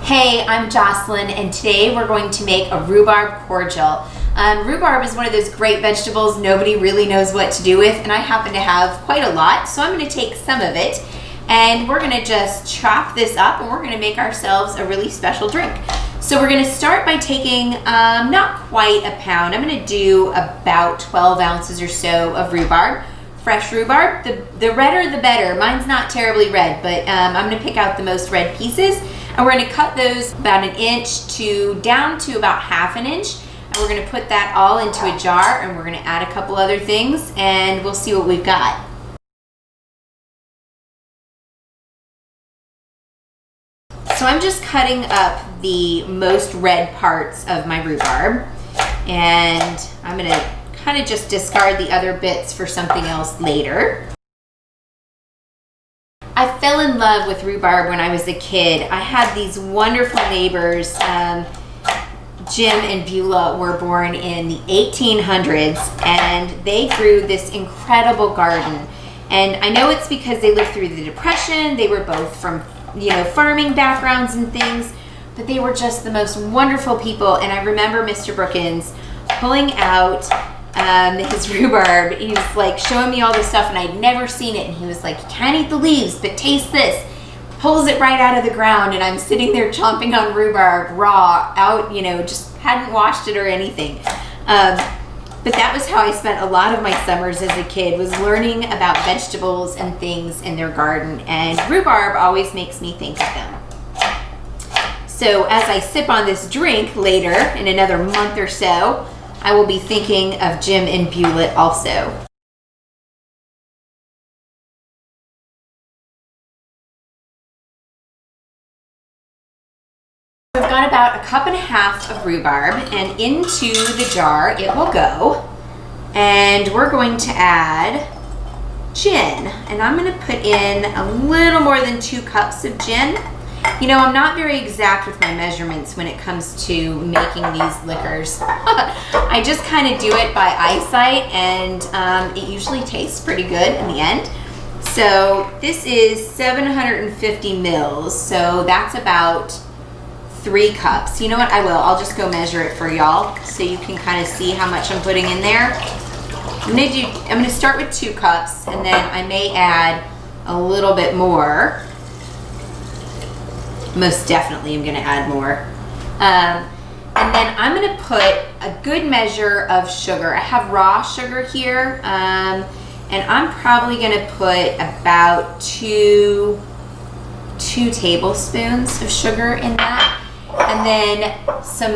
Hey, I'm Jocelyn, and today we're going to make a rhubarb cordial. Rhubarb is one of those great vegetables nobody really knows what to do with, and I happen to have quite a lot, so I'm going to take some of it and we're going to just chop this up and we're going to make ourselves a really special drink. So we're going to start by taking not quite a pound. I'm going to do about 12 ounces or so of rhubarb. Fresh rhubarb. The redder the better. Mine's not terribly red, but I'm going to pick out the most red pieces. And we're going to cut those about an inch down to about half an inch. And we're going to put that all into a jar, and we're going to add a couple other things, and we'll see what we've got. So I'm just cutting up the most red parts of my rhubarb, and I'm going to kind of just discard the other bits for something else later. I fell in love with rhubarb when I was a kid. I had these wonderful neighbors. Jim and Beulah were born in the 1800s, and they grew this incredible garden. And I know it's because they lived through the Depression. They were both from, farming backgrounds and things, but they were just the most wonderful people. And I remember Mr. Brookins pulling out his rhubarb. He was like showing me all this stuff, and I'd never seen it, and he was like, "You can't eat the leaves, but taste this." Pulls it right out of the ground, and I'm sitting there chomping on rhubarb raw out, just hadn't washed it or anything. But that was how I spent a lot of my summers as a kid, was learning about vegetables and things in their garden, and rhubarb always makes me think of them. So as I sip on this drink later in another month or so, I will be thinking of Jim and Beulah also. We've got about a cup and a half of rhubarb, and into the jar it will go. And we're going to add gin, and I'm going to put in a little more than 2 cups of gin. I'm not very exact with my measurements when it comes to making these liquors. I just kind of do it by eyesight, and it usually tastes pretty good in the end. So this is 750 mils, so that's about 3 cups. You know what? I'll just go measure it for y'all so you can kind of see how much I'm putting in there. I'm gonna start with 2 cups, and then I may add a little bit more. Most definitely I'm gonna add more. And then I'm gonna put a good measure of sugar. I have raw sugar here, and I'm probably gonna put about 2 tablespoons of sugar in that. And then some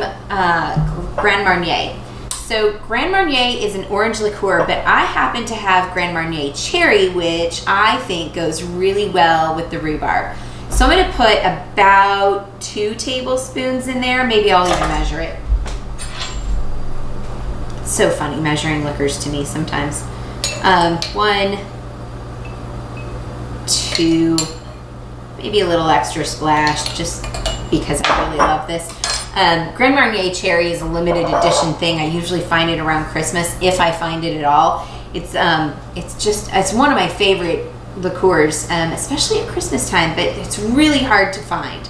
Grand Marnier. So Grand Marnier is an orange liqueur, but I happen to have Grand Marnier cherry, which I think goes really well with the rhubarb. So I'm going to put about 2 tablespoons in there. Maybe I'll even measure it. It's so funny measuring liquors to me sometimes. 1, 2, maybe a little extra splash, just because I really love this. Grand Marnier cherry is a limited edition thing. I usually find it around Christmas, if I find it at all. It's one of my favorite liqueurs, especially at Christmas time, but it's really hard to find.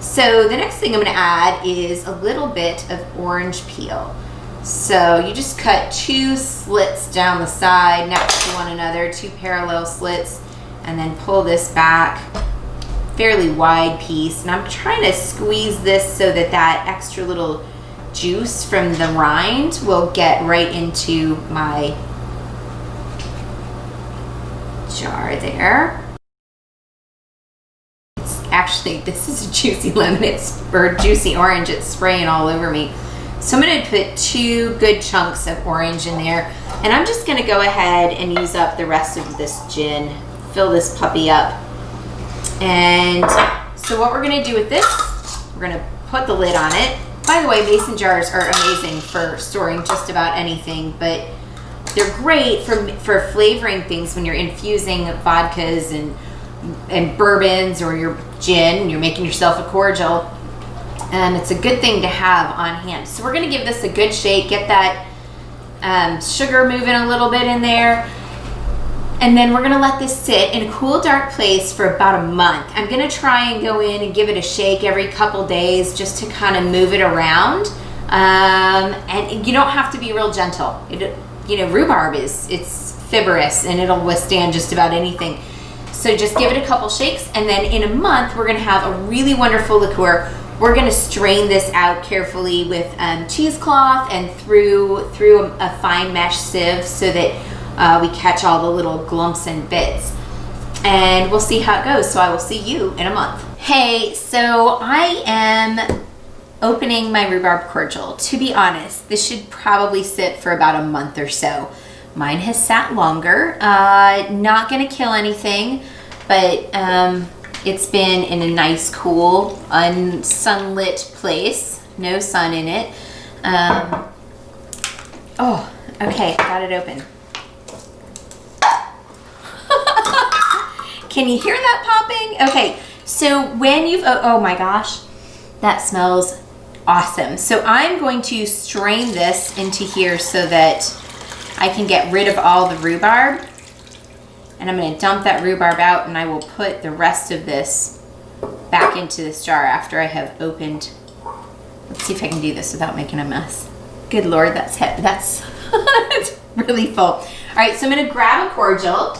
So the next thing I'm going to add is a little bit of orange peel. So you just cut 2 slits down the side next to one another, 2 parallel slits, and then pull this back. Fairly wide piece, and I'm trying to squeeze this so that extra little juice from the rind will get right into my jar there. This is a juicy lemon, or juicy orange, it's spraying all over me. So I'm going to put 2 good chunks of orange in there, and I'm just going to go ahead and use up the rest of this gin, fill this puppy up. And so what we're going to do with this, we're going to put the lid on it. By the way, mason jars are amazing for storing just about anything, but they're great for flavoring things when you're infusing vodkas and bourbons, or your gin, you're making yourself a cordial. And it's a good thing to have on hand. So we're going to give this a good shake, get that sugar moving a little bit in there. And then we're gonna let this sit in a cool, dark place for about a month. I'm gonna try and go in and give it a shake every couple days just to kind of move it around. And you don't have to be real gentle. Rhubarb it's fibrous and it'll withstand just about anything. So just give it a couple shakes, and then in a month we're gonna have a really wonderful liqueur. We're gonna strain this out carefully with cheesecloth and through a fine mesh sieve so that we catch all the little glumps and bits. And we'll see how it goes. So I will see you in a month. Hey, so I am opening my rhubarb cordial. To be honest, this should probably sit for about a month or so. Mine has sat longer. Not gonna kill anything, but it's been in a nice, cool, unsunlit place. No sun in it. Oh, okay, got it open. Can you hear that popping? Okay, so when you've, oh my gosh, that smells awesome. So I'm going to strain this into here so that I can get rid of all the rhubarb. And I'm gonna dump that rhubarb out, and I will put the rest of this back into this jar after I have opened. Let's see if I can do this without making a mess. Good Lord, that's it's really full. All right, so I'm gonna grab a cordial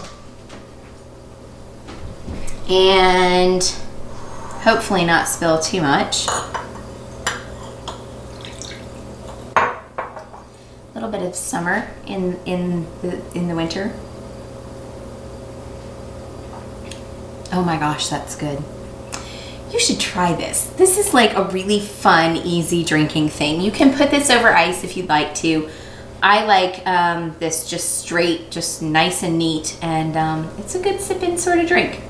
and hopefully not spill too much. A little bit of summer in the winter. Oh my gosh, that's good. You should try this. This is like a really fun, easy drinking thing. You can put this over ice if you'd like to. I like this just straight, just nice and neat, and it's a good sipping sort of drink.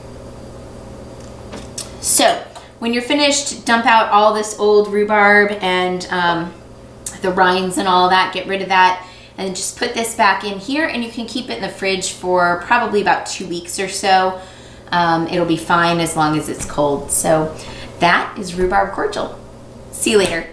So when you're finished, dump out all this old rhubarb and the rinds and all that, get rid of that, and just put this back in here, and you can keep it in the fridge for probably about 2 weeks or so. It'll be fine as long as it's cold. So that is rhubarb cordial. See you later.